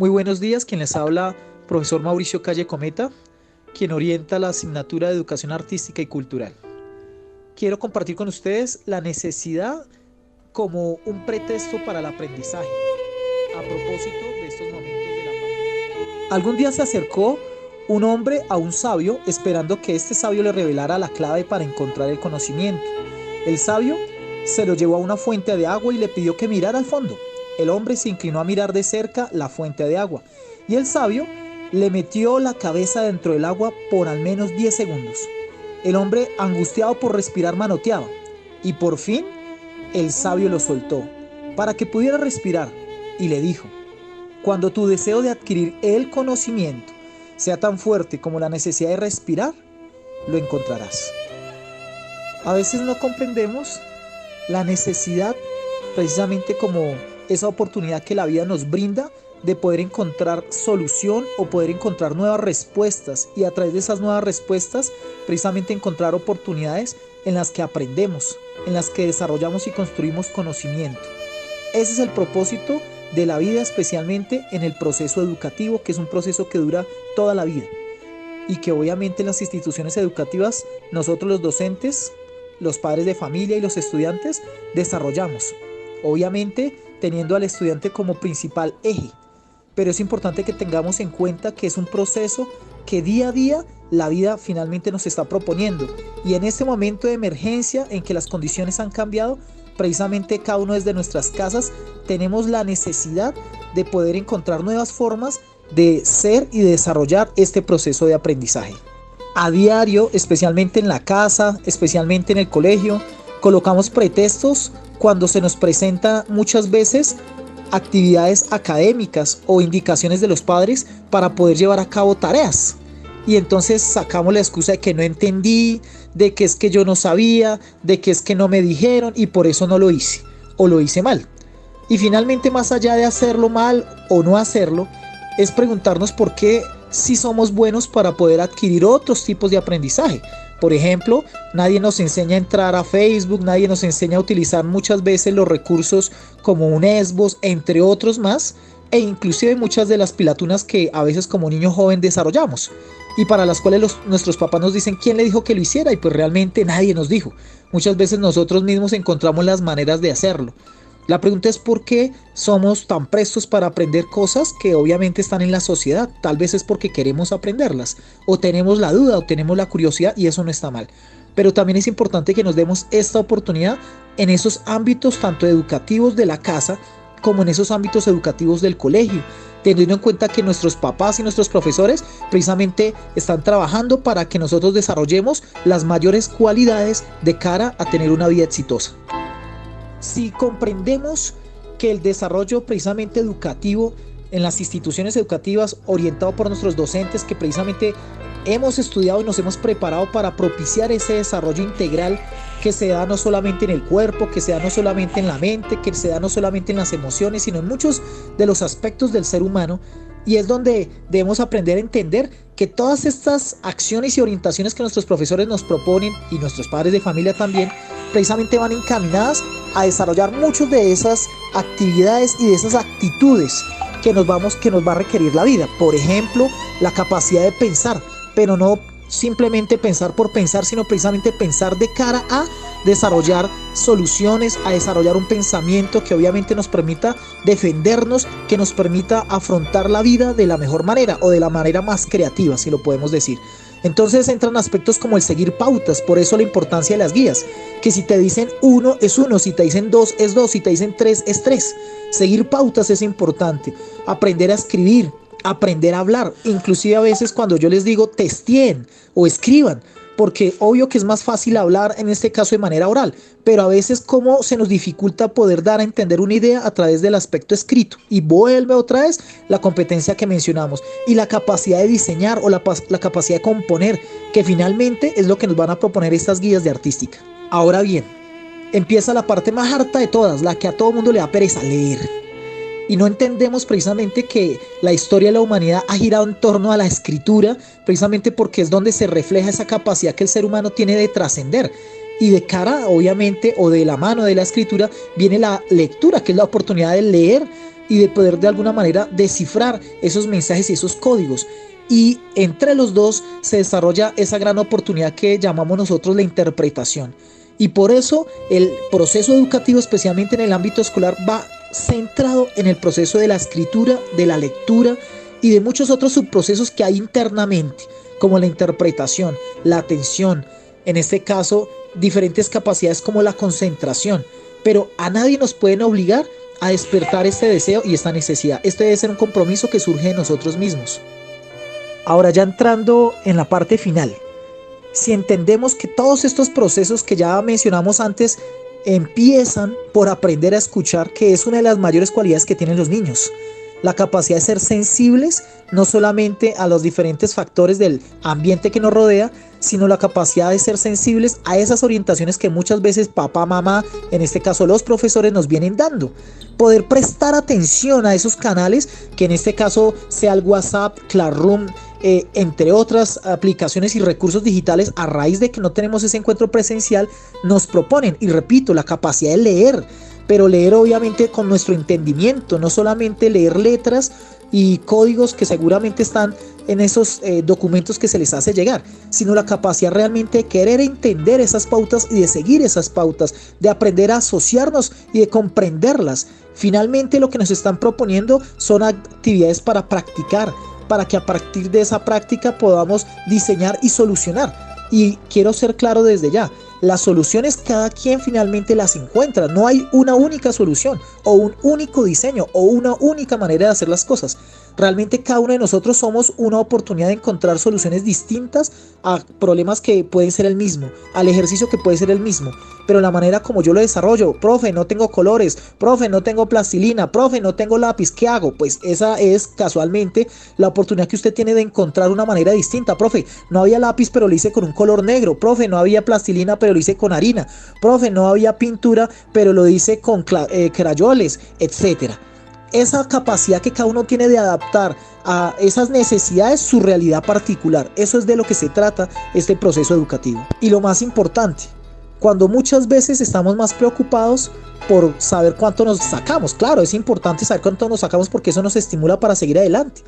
Muy buenos días, quien les habla, profesor Mauricio Calle Cometa, quien orienta la asignatura de Educación Artística y Cultural. Quiero compartir con ustedes la necesidad como un pretexto para el aprendizaje, a propósito de estos momentos de la pandemia. Algún día se acercó un hombre a un sabio esperando que este sabio le revelara la clave para encontrar el conocimiento. El sabio se lo llevó a una fuente de agua y le pidió que mirara al fondo. El hombre se inclinó a mirar de cerca la fuente de agua y el sabio le metió la cabeza dentro del agua por al menos 10 segundos. El hombre, angustiado por respirar, manoteaba y por fin el sabio lo soltó para que pudiera respirar y le dijo: cuando tu deseo de adquirir el conocimiento sea tan fuerte como la necesidad de respirar, lo encontrarás. A veces no comprendemos la necesidad, precisamente como esa oportunidad que la vida nos brinda de poder encontrar solución o poder encontrar nuevas respuestas, y a través de esas nuevas respuestas precisamente encontrar oportunidades en las que aprendemos, en las que desarrollamos y construimos conocimiento. Ese es el propósito de la vida, especialmente en el proceso educativo, que es un proceso que dura toda la vida y que obviamente en las instituciones educativas nosotros, los docentes, los padres de familia y los estudiantes desarrollamos, obviamente teniendo al estudiante como principal eje. Pero es importante que tengamos en cuenta que es un proceso que día a día la vida finalmente nos está proponiendo, y en este momento de emergencia en que las condiciones han cambiado, precisamente cada uno desde nuestras casas tenemos la necesidad de poder encontrar nuevas formas de ser y de desarrollar este proceso de aprendizaje. A diario, especialmente en la casa, especialmente en el colegio, colocamos pretextos cuando se nos presenta muchas veces actividades académicas o indicaciones de los padres para poder llevar a cabo tareas. Y entonces sacamos la excusa de que no entendí, de que es que yo no sabía, de que es que no me dijeron y por eso no lo hice o lo hice mal. Y finalmente, más allá de hacerlo mal o no hacerlo, es preguntarnos por qué sí somos buenos para poder adquirir otros tipos de aprendizaje. Por ejemplo, nadie nos enseña a entrar a Facebook, nadie nos enseña a utilizar muchas veces los recursos como un Xbox, entre otros más, e inclusive muchas de las pilatunas que a veces como niño joven desarrollamos y para las cuales nuestros papás nos dicen quién le dijo que lo hiciera, y pues realmente nadie nos dijo. Muchas veces nosotros mismos encontramos las maneras de hacerlo. La pregunta es por qué somos tan prestos para aprender cosas que obviamente están en la sociedad. Tal vez es porque queremos aprenderlas, o tenemos la duda, o tenemos la curiosidad, y eso no está mal. Pero también es importante que nos demos esta oportunidad en esos ámbitos tanto educativos de la casa como en esos ámbitos educativos del colegio, teniendo en cuenta que nuestros papás y nuestros profesores precisamente están trabajando para que nosotros desarrollemos las mayores cualidades de cara a tener una vida exitosa. Si comprendemos que el desarrollo precisamente educativo en las instituciones educativas, orientado por nuestros docentes que precisamente hemos estudiado y nos hemos preparado para propiciar ese desarrollo integral que se da no solamente en el cuerpo, que se da no solamente en la mente, que se da no solamente en las emociones, sino en muchos de los aspectos del ser humano, y es donde debemos aprender a entender que todas estas acciones y orientaciones que nuestros profesores nos proponen, y nuestros padres de familia también, precisamente van encaminadas a desarrollar muchas de esas actividades y de esas actitudes que nos va a requerir la vida. Por ejemplo, la capacidad de pensar, pero no simplemente pensar por pensar, sino precisamente pensar de cara a desarrollar soluciones, a desarrollar un pensamiento que obviamente nos permita defendernos, que nos permita afrontar la vida de la mejor manera o de la manera más creativa, si lo podemos decir. Entonces entran aspectos como el seguir pautas, por eso la importancia de las guías, que si te dicen 1 es 1, si te dicen 2 es 2, si te dicen 3 es 3. Seguir pautas es importante, aprender a escribir, aprender a hablar, inclusive a veces cuando yo les digo testeen o escriban, porque obvio que es más fácil hablar en este caso de manera oral, pero a veces como se nos dificulta poder dar a entender una idea a través del aspecto escrito, y vuelve otra vez la competencia que mencionamos y la capacidad de diseñar o la capacidad de componer, que finalmente es lo que nos van a proponer estas guías de artística. Ahora bien, empieza la parte más harta de todas, la que a todo mundo le da pereza: leer. Y no entendemos precisamente que la historia de la humanidad ha girado en torno a la escritura, precisamente porque es donde se refleja esa capacidad que el ser humano tiene de trascender. Y de cara, obviamente, o de la mano de la escritura, viene la lectura, que es la oportunidad de leer y de poder de alguna manera descifrar esos mensajes y esos códigos. Y entre los dos se desarrolla esa gran oportunidad que llamamos nosotros la interpretación. Y por eso el proceso educativo, especialmente en el ámbito escolar, va centrado en el proceso de la escritura, de la lectura y de muchos otros subprocesos que hay internamente, como la interpretación, la atención, en este caso diferentes capacidades como la concentración. Pero a nadie nos pueden obligar a despertar este deseo y esta necesidad. Este debe ser un compromiso que surge de nosotros mismos. Ahora, ya entrando en la parte final, si entendemos que todos estos procesos que ya mencionamos antes empiezan por aprender a escuchar, que es una de las mayores cualidades que tienen los niños, la capacidad de ser sensibles no solamente a los diferentes factores del ambiente que nos rodea, sino la capacidad de ser sensibles a esas orientaciones que muchas veces papá, mamá, en este caso los profesores, nos vienen dando. Poder prestar atención a esos canales, que en este caso sea el WhatsApp, Classroom, entre otras aplicaciones y recursos digitales, a raíz de que no tenemos ese encuentro presencial, nos proponen, y repito, la capacidad de leer, pero leer obviamente con nuestro entendimiento, no solamente leer letras y códigos que seguramente están en esos documentos que se les hace llegar, sino la capacidad realmente de querer entender esas pautas y de seguir esas pautas, de aprender a asociarnos y de comprenderlas. Finalmente, lo que nos están proponiendo son actividades para practicar, para que a partir de esa práctica podamos diseñar y solucionar. Y quiero ser claro desde ya, las soluciones cada quien finalmente las encuentra. No hay una única solución o un único diseño o una única manera de hacer las cosas. Realmente cada uno de nosotros somos una oportunidad de encontrar soluciones distintas a problemas que pueden ser el mismo, al ejercicio que puede ser el mismo, pero la manera como yo lo desarrollo, profe, no tengo colores, profe, no tengo plastilina, profe, no tengo lápiz, ¿qué hago? Pues esa es casualmente la oportunidad que usted tiene de encontrar una manera distinta. Profe, no había lápiz pero lo hice con un color negro, profe, no había plastilina pero lo hice con harina, profe, no había pintura pero lo hice con crayoles, etcétera. Esa capacidad que cada uno tiene de adaptar a esas necesidades su realidad particular. Eso es de lo que se trata este proceso educativo. Y lo más importante, cuando muchas veces estamos más preocupados por saber cuánto nos sacamos. Claro, es importante saber cuánto nos sacamos porque eso nos estimula para seguir adelante.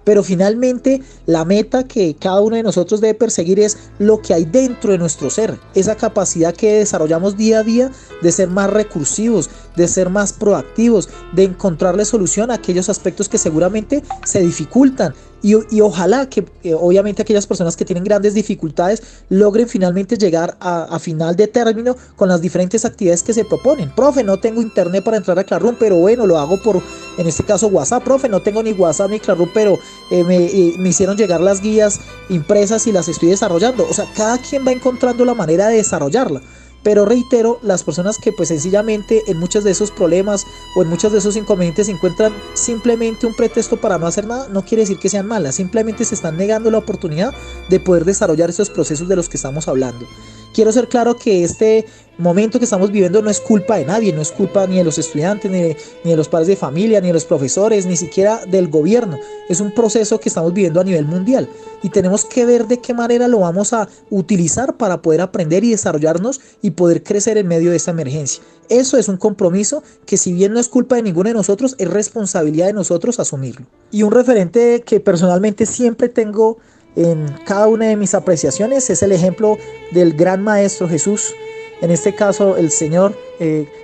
Pero finalmente la meta que cada uno de nosotros debe perseguir es lo que hay dentro de nuestro ser. Esa capacidad que desarrollamos día a día de ser más recursivos, de ser más proactivos, de encontrarle solución a aquellos aspectos que seguramente se dificultan. Y ojalá que obviamente aquellas personas que tienen grandes dificultades logren finalmente llegar a final de término con las diferentes actividades que se proponen. Profe, no tengo internet para entrar a Classroom, pero bueno, lo hago por, en este caso, WhatsApp. Profe, no tengo ni WhatsApp ni Classroom, pero me hicieron llegar las guías impresas y las estoy desarrollando. O sea, cada quien va encontrando la manera de desarrollarla. Pero reitero, las personas que pues sencillamente en muchos de esos problemas o en muchos de esos inconvenientes encuentran simplemente un pretexto para no hacer nada, no quiere decir que sean malas, simplemente se están negando la oportunidad de poder desarrollar esos procesos de los que estamos hablando. Quiero ser claro que este momento que estamos viviendo no es culpa de nadie, no es culpa ni de los estudiantes, ni de los padres de familia, ni de los profesores, ni siquiera del gobierno. Es un proceso que estamos viviendo a nivel mundial y tenemos que ver de qué manera lo vamos a utilizar para poder aprender y desarrollarnos y poder crecer en medio de esta emergencia. Eso es un compromiso que, si bien no es culpa de ninguno de nosotros, es responsabilidad de nosotros asumirlo. Y un referente que personalmente siempre tengo en cada una de mis apreciaciones es el ejemplo del gran maestro Jesús. En este caso el Señor,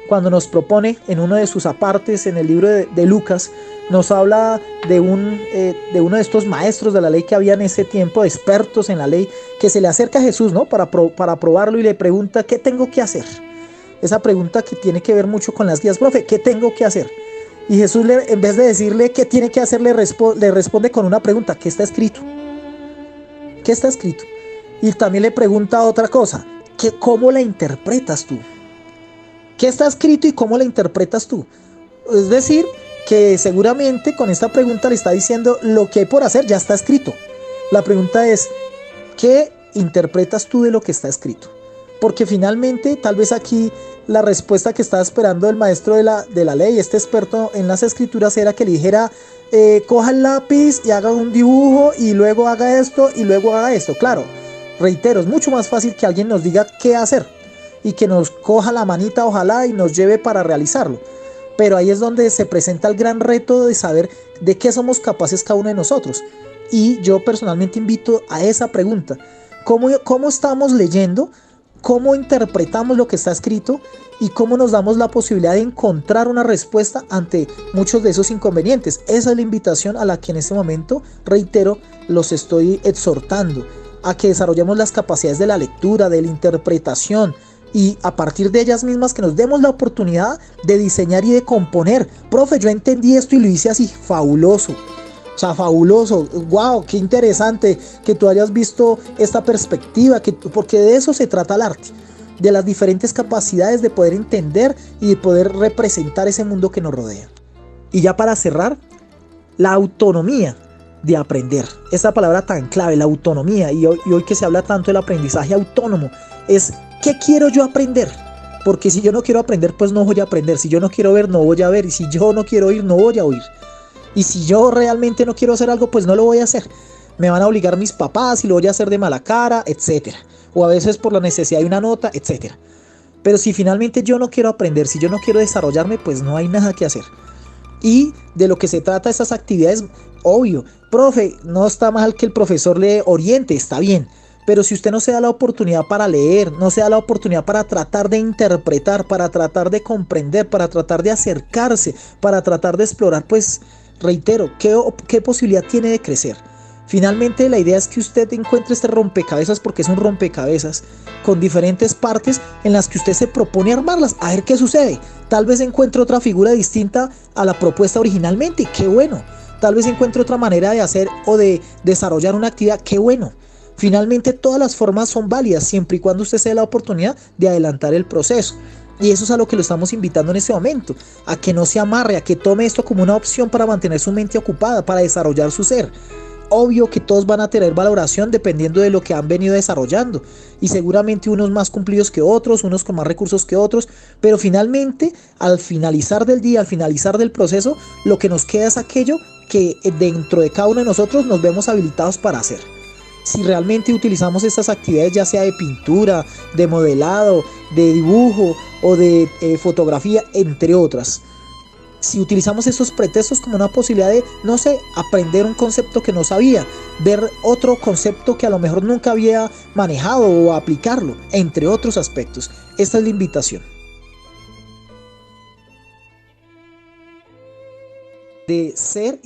cuando nos propone en uno de sus apartes en el libro de Lucas, nos habla de uno de estos maestros de la ley que había en ese tiempo, expertos en la ley, que se le acerca a Jesús, ¿no? para probarlo, y le pregunta: ¿qué tengo que hacer? Esa pregunta que tiene que ver mucho con las guías. Profe, ¿qué tengo que hacer? Y Jesús, en vez de decirle qué tiene que hacer, le responde con una pregunta: ¿qué está escrito? ¿Qué está escrito? Y también le pregunta otra cosa: ¿cómo la interpretas tú? ¿Qué está escrito y cómo la interpretas tú? Es decir, que seguramente con esta pregunta le está diciendo: lo que hay por hacer ya está escrito. La pregunta es: ¿qué interpretas tú de lo que está escrito? Porque finalmente, tal vez aquí la respuesta que estaba esperando el maestro de la ley, este experto en las escrituras, era que le dijera: coja el lápiz y haga un dibujo y luego haga esto y luego haga esto. Claro, reitero, es mucho más fácil que alguien nos diga qué hacer y que nos coja la manita, ojalá, y nos lleve para realizarlo. pero ahí es donde se presenta el gran reto de saber de qué somos capaces cada uno de nosotros. Y yo personalmente invito a esa pregunta: ¿cómo estamos leyendo? ¿Cómo interpretamos lo que está escrito? ¿Y cómo nos damos la posibilidad de encontrar una respuesta ante muchos de esos inconvenientes? Esa es la invitación a la que en este momento, reitero, los estoy exhortando a que desarrollemos las capacidades de la lectura, de la interpretación, y a partir de ellas mismas que nos demos la oportunidad de diseñar y de componer. Profe, yo entendí esto y lo hice así, fabuloso. O sea, fabuloso, wow, qué interesante que tú hayas visto esta perspectiva, porque de eso se trata el arte, de las diferentes capacidades de poder entender y de poder representar ese mundo que nos rodea. Y ya para cerrar, la autonomía de aprender, esa palabra tan clave, la autonomía, y hoy que se habla tanto del aprendizaje autónomo, es ¿qué quiero yo aprender? Porque si yo no quiero aprender, pues no voy a aprender. Si yo no quiero ver, no voy a ver. Y si yo no quiero oír, no voy a oír. Y si yo realmente no quiero hacer algo, pues no lo voy a hacer. Me van a obligar mis papás y lo voy a hacer de mala cara, etcétera. O a veces por la necesidad de una nota, etcétera. Pero si finalmente yo no quiero aprender, si yo no quiero desarrollarme, pues no hay nada que hacer. Y de lo que se trata estas actividades, obvio, profe, no está mal que el profesor le oriente, está bien. Pero si usted no se da la oportunidad para leer, no se da la oportunidad para tratar de interpretar, para tratar de comprender, para tratar de acercarse, para tratar de explorar, pues reitero, ¿qué posibilidad tiene de crecer? Finalmente la idea es que usted encuentre este rompecabezas, porque es un rompecabezas con diferentes partes en las que usted se propone armarlas, a ver qué sucede. Tal vez encuentre otra figura distinta a la propuesta originalmente, qué bueno. Tal vez encuentre otra manera de hacer o de desarrollar una actividad, qué bueno. Finalmente todas las formas son válidas siempre y cuando usted se dé la oportunidad de adelantar el proceso. Y eso es a lo que lo estamos invitando en este momento, a que no se amarre, a que tome esto como una opción para mantener su mente ocupada, para desarrollar su ser. Obvio que todos van a tener valoración dependiendo de lo que han venido desarrollando, y seguramente unos más cumplidos que otros, unos con más recursos que otros, pero finalmente al finalizar del día, al finalizar del proceso, lo que nos queda es aquello que dentro de cada uno de nosotros nos vemos habilitados para hacer. Si realmente utilizamos estas actividades, ya sea de pintura, de modelado, de dibujo o de fotografía, entre otras, si utilizamos esos pretextos como una posibilidad de, no sé, aprender un concepto que no sabía, ver otro concepto que a lo mejor nunca había manejado o aplicarlo, entre otros aspectos. Esta es la invitación. De ser